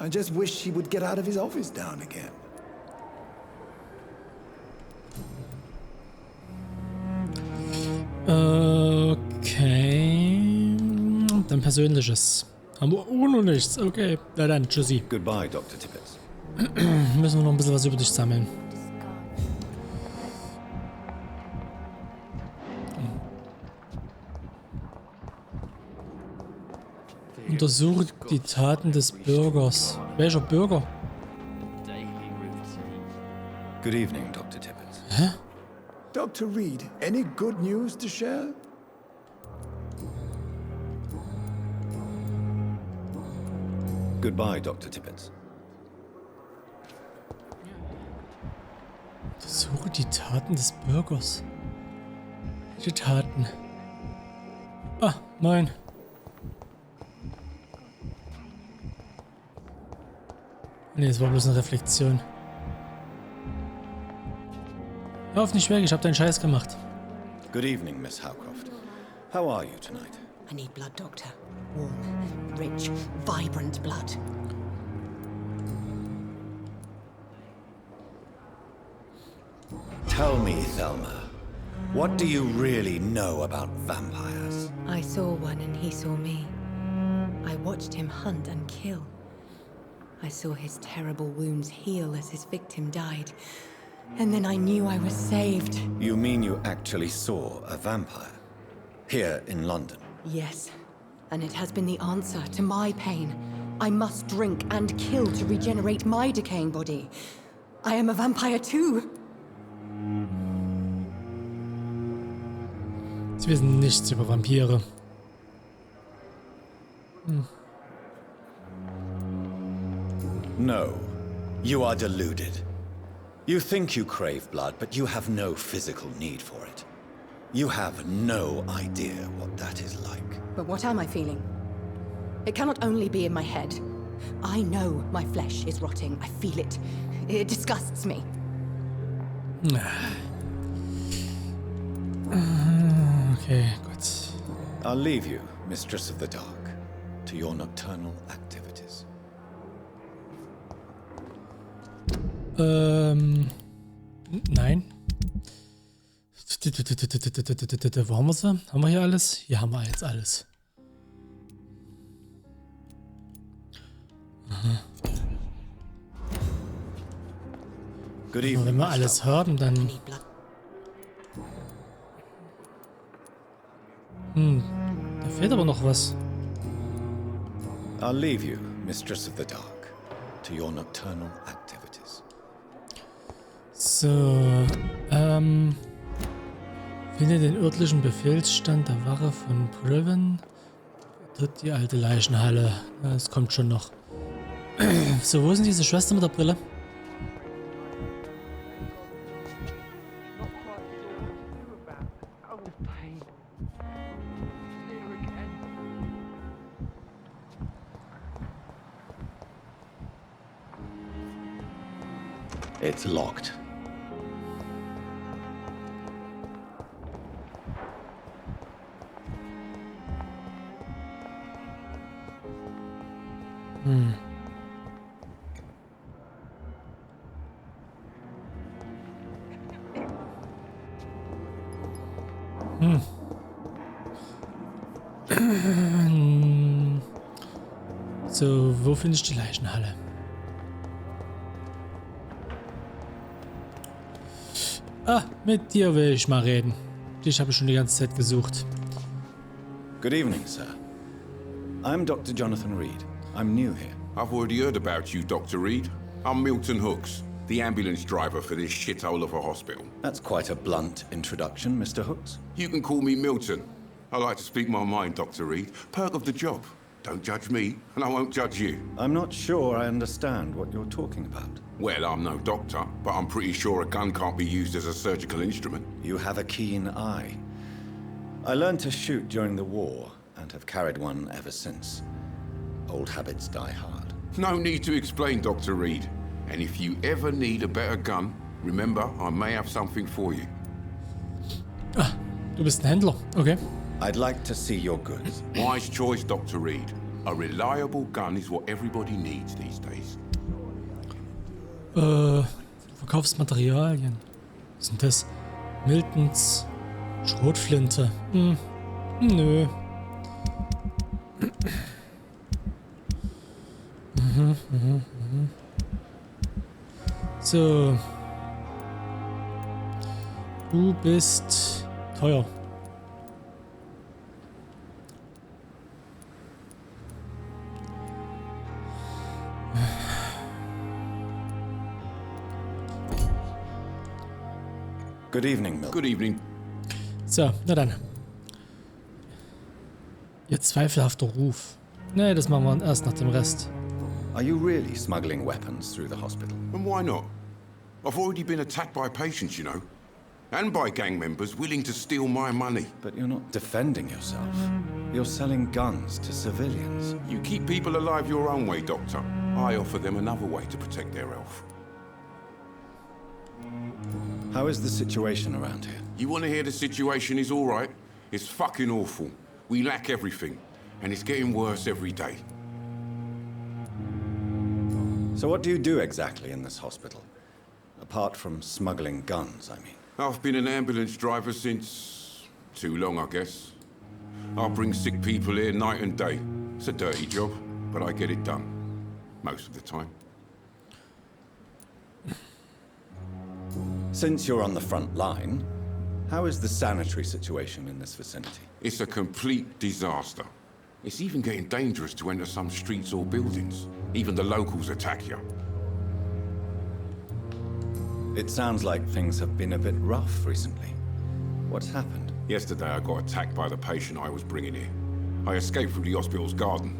I just wish he would get out of his office now and again. Okay. Dann Persönliches. Haben wir auch noch nichts. Okay. Na dann, tschüssi. Goodbye, Dr. Tippett. Müssen wir noch ein bisschen was über dich sammeln. Untersuche die Taten des Bürgers. Welcher Bürger? Good evening, Dr. Tippett. Hä? Dr. Reed, any good news to share? Goodbye, Dr. Tippett. Untersuche die Taten des Bürgers. Welche Taten? Ah, moin. Nee, es war bloß eine Reflexion. Hör auf nicht weg, ich hab deinen Scheiß gemacht. Good evening, Miss Howcroft. How are you tonight? I need blood, Doctor. Warm, rich, vibrant blood. Tell me, Thelma, what do you really know about vampires? I saw one and he saw me. I watched him hunt and kill. I saw his terrible wounds heal as his victim died. And then I knew I was saved. You mean you actually saw a vampire? Here in London? Yes. And it has been the answer to my pain. I must drink and kill to regenerate my decaying body. I am a vampire too. Sie wissen nichts über Vampire. No, you are deluded. You think you crave blood, but you have no physical need for it. You have no idea what that is like. But what am I feeling? It cannot only be in my head. I know my flesh is rotting. I feel it. It disgusts me. Okay, gut. I'll leave you, Mistress of the Dark, to your nocturnal activities. Nein. Wo haben wir sie? Haben wir hier alles? Hier haben wir jetzt alles. Aha. Good evening, Wenn wir alles haben, dann... Da fehlt aber noch was. I'll leave you, Mistress of the Dark, to your nocturnal activities. So, finde den örtlichen Befehlsstand der Wache von Priven. Dort die alte Leichenhalle. Das kommt schon noch. So, wo ist denn diese Schwester mit der Brille? It's locked. So, wo finde ich die Leichenhalle? Ah, mit dir will ich mal reden. Dich habe ich schon die ganze Zeit gesucht. Good evening, sir. I'm Dr. Jonathan Reed. I'm new here. I've already heard about you, Dr. Reed. I'm Milton Hooks, the ambulance driver for this shithole of a hospital. That's quite a blunt introduction, Mr. Hooks. You can call me Milton. I like to speak my mind, Dr. Reed. Perk of the job. Don't judge me, and I won't judge you. I'm not sure I understand what you're talking about. Well, I'm no doctor, but I'm pretty sure a gun can't be used as a surgical instrument. You have a keen eye. I learned to shoot during the war, and have carried one ever since. Old habits die hard. No need to explain, Dr. Reed. And if you ever need a better gun, remember, I may have something for you. Ah, du bist ein Händler, okay. I'd like to see your goods. Wise choice, Dr. Reed. A reliable gun is what everybody needs these days. Verkaufsmaterialien. Was sind das? Miltons Schrotflinte. Nö. So. Du bist teuer. Good evening, Milton. Good evening. So, na dann. Ihr zweifelhafter Ruf. Nee, das machen wir erst nach dem Rest. Are you really smuggling weapons through the hospital? And why not? I've already been attacked by patients, you know. And by gang members willing to steal my money. But you're not defending yourself. You're selling guns to civilians. You keep people alive your own way, Doctor. I offer them another way to protect their health. How is the situation around here? You want to hear the situation is all right? It's fucking awful. We lack everything. And it's getting worse every day. So what do you do exactly in this hospital? Apart from smuggling guns, I mean. I've been an ambulance driver since... too long, I guess. I bring sick people here night and day. It's a dirty job, but I get it done. Most of the time. Since you're on the front line, how is the sanitary situation in this vicinity? It's a complete disaster. It's even getting dangerous to enter some streets or buildings. Even the locals attack you. It sounds like things have been a bit rough recently. What's happened? Yesterday I got attacked by the patient I was bringing here. I escaped through the hospital's garden,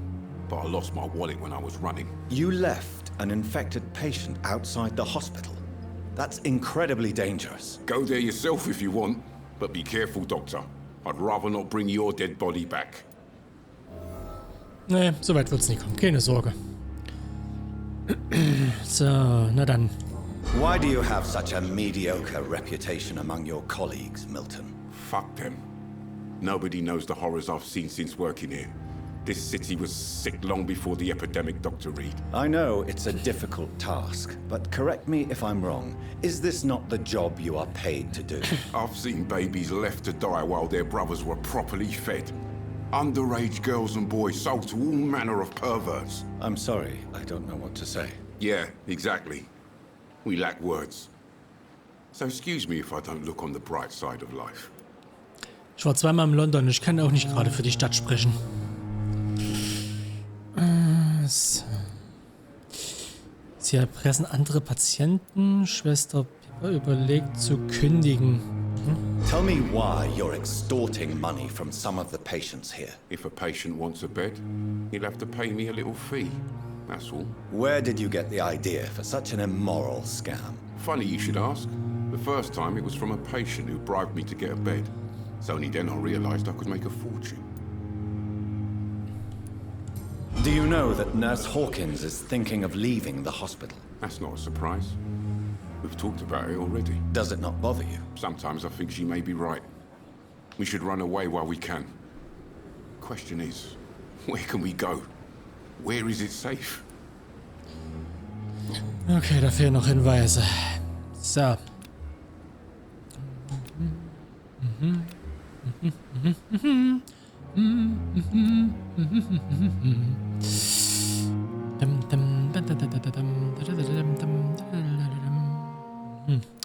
but I lost my wallet when I was running. You left an infected patient outside the hospital? That's incredibly dangerous. Go there yourself if you want, but be careful, Doctor. I'd rather not bring your dead body back. Nee, so weit wird's nicht kommen. Keine Sorge. So, na dann. Why do you have such a mediocre reputation among your colleagues, Milton? Fuck them. Nobody knows the horrors I've seen since working here. This city was sick long before the epidemic, Dr. Reed. I know it's a difficult task, but correct me if I'm wrong. Is this not the job you are paid to do? I've seen babies left to die while their brothers were properly fed. Underage girls and boys sold to all manner of perverts. I'm sorry, I don't know what to say. Yeah, exactly. We lack words. So excuse me if I don't look on the bright side of life. Ich war zweimal in London, ich kann auch nicht gerade für die Stadt sprechen. So. Sie erpressen andere Patienten. Schwester Pippa überlegt zu kündigen. Tell me why you're extorting money from some of the patients here. If a patient wants a bed, he'll have to pay me a little fee. That's all. Where did you get the idea for such an immoral scam? Funny you should ask. The first time it was from a patient who bribed me to get a bed. It's only then I realized I could make a fortune. Do you know that Nurse Hawkins is thinking of leaving the hospital? That's not a surprise. We've talked about it already. Does it not bother you? Sometimes I think she may be right. We should run away while we can. Question is, where can we go? Where is it safe? Okay, da fehlen noch Hinweise. So.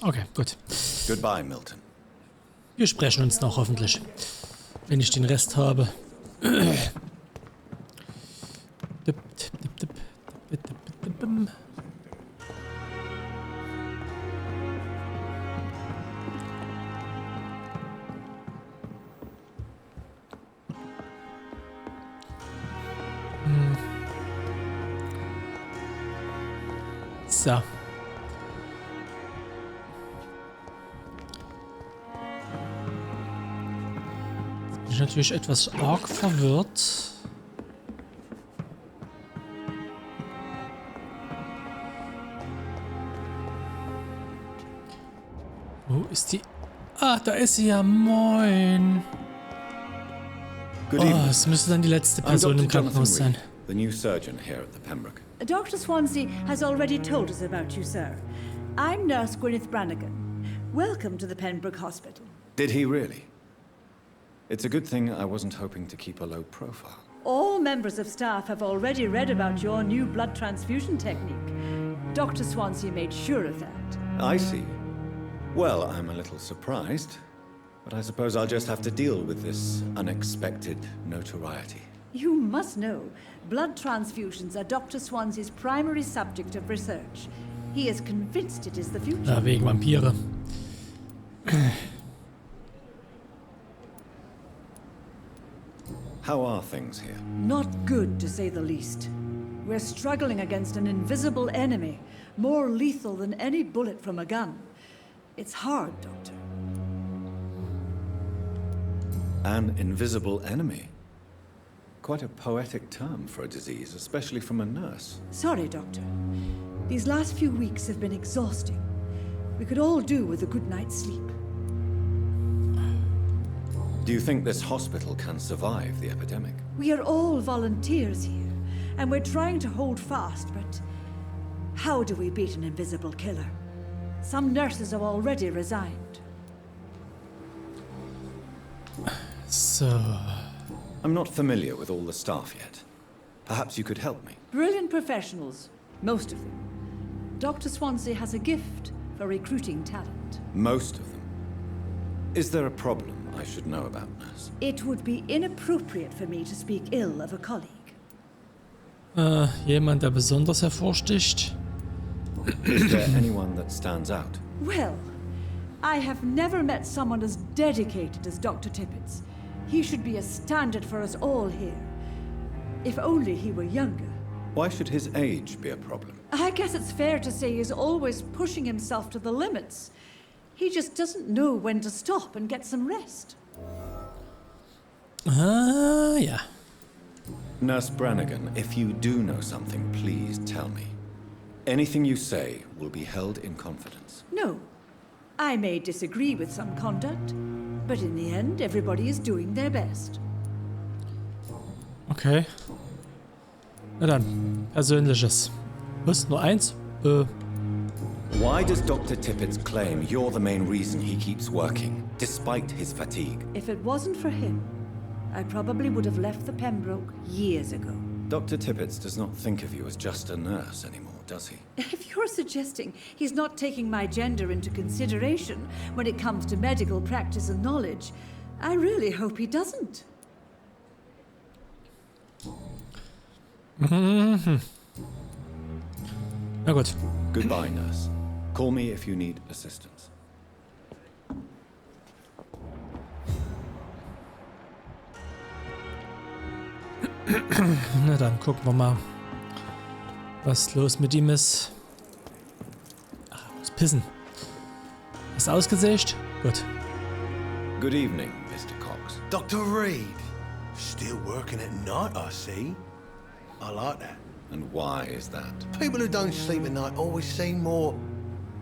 Okay, gut. Goodbye, Milton. Wir sprechen uns noch hoffentlich, wenn ich den Rest habe. So. Jetzt bin ich natürlich etwas arg verwirrt. Wo ist die? Ah, da ist sie ja. Moin. Good Oh, evening. es müsste dann die letzte I'm Person Dr. im Krankenhaus Jonathan sein. Reed, the new surgeon here at the Pembroke. Dr. Swansea has already told us about you, sir. I'm Nurse Gwyneth Brannigan. Welcome to the Pembroke Hospital. Did he really? It's a good thing I wasn't hoping to keep a low profile. All members of staff have already read about your new blood transfusion technique. Dr. Swansea made sure of that. I see. Well, I'm a little surprised, but I suppose I'll just have to deal with this unexpected notoriety. You must know, blood transfusions are Dr. Swansea's primary subject of research. He is convinced it is the future. Ja, wegen Vampire. How are things here? Not good, to say the least. We're struggling against an invisible enemy, more lethal than any bullet from a gun. It's hard, Doctor. An invisible enemy? Quite a poetic term for a disease, especially from a nurse. Sorry, Doctor. These last few weeks have been exhausting. We could all do with a good night's sleep. Do you think this hospital can survive the epidemic? We are all volunteers here, and we're trying to hold fast, but how do we beat an invisible killer? Some nurses have already resigned. So. I'm not familiar with all the staff yet. Perhaps you could help me. Brilliant professionals, most of them. Dr. Swansea has a gift for recruiting talent. Most of them. Is there a problem I should know about, nurse? It would be inappropriate for me to speak ill of a colleague. Jemand, der besonders hervorsticht? Is there anyone that stands out? Well, I have never met someone as dedicated as Dr. Tippett. He should be a standard for us all here. If only he were younger. Why should his age be a problem? I guess it's fair to say he's always pushing himself to the limits. He just doesn't know when to stop and get some rest. Ah, ja. Nurse Brannigan, if you do know something, please tell me. Anything you say will be held in confidence. No. I may disagree with some conduct, but in the end, everybody is doing their best. Okay. Na dann, Persönliches. Was? Nur eins? Why does Dr. Tippett claim you're the main reason he keeps working, despite his fatigue? If it wasn't for him, I probably would have left the Pembroke years ago. Dr. Tippett does not think of you as just a nurse anymore, does he? If you're suggesting he's not taking my gender into consideration when it comes to medical practice and knowledge, I really hope he doesn't. Na gut. Goodbye, nurse. Call me if you need assistance. Na dann, gucken wir mal, was los mit ihm ist. Ach, muss pissen. Ist ausgesägt? Gut. Good evening, Mr. Cox. Dr. Reed, still working at night, I see. I like that. And why is that? People who don't sleep at night always seem more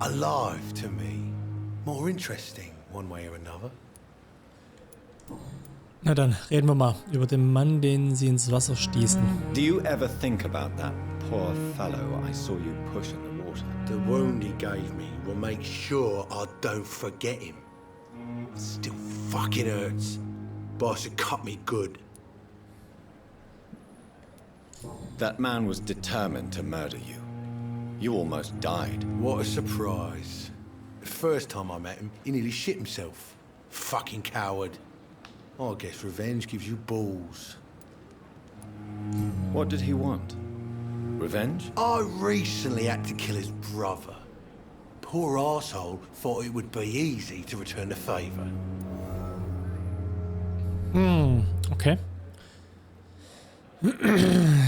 alive to me. More interesting, one way or another. Na dann, reden wir mal über den Mann, den sie ins Wasser stießen. Do you ever think about that poor fellow I saw you push in the water? The wound he gave me will make sure I don't forget him. Still fucking hurts. Boss had cut me good. That man was determined to murder you. You almost died. What a surprise. The first time I met him, he nearly shit himself. Fucking coward. I guess revenge gives you balls. What did he want? Revenge? I recently had to kill his brother. Poor arsehole thought it would be easy to return the favor. Okay.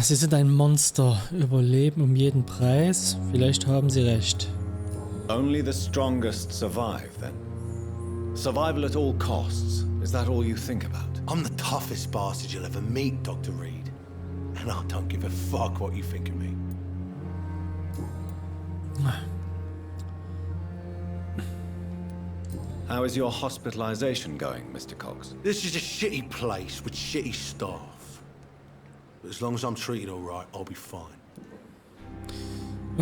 Sie sind ein Monster. Überleben um jeden Preis. Vielleicht haben sie recht. Only the strongest survive, then. Survival at all costs. Is that all you think about? I'm the toughest bastard you'll ever meet, Dr. Reed. And I don't give a fuck what you think of me. How is your hospitalization going, Mr. Cox? This is a shitty place with shitty staff. But as long as I'm treated all right, I'll be fine.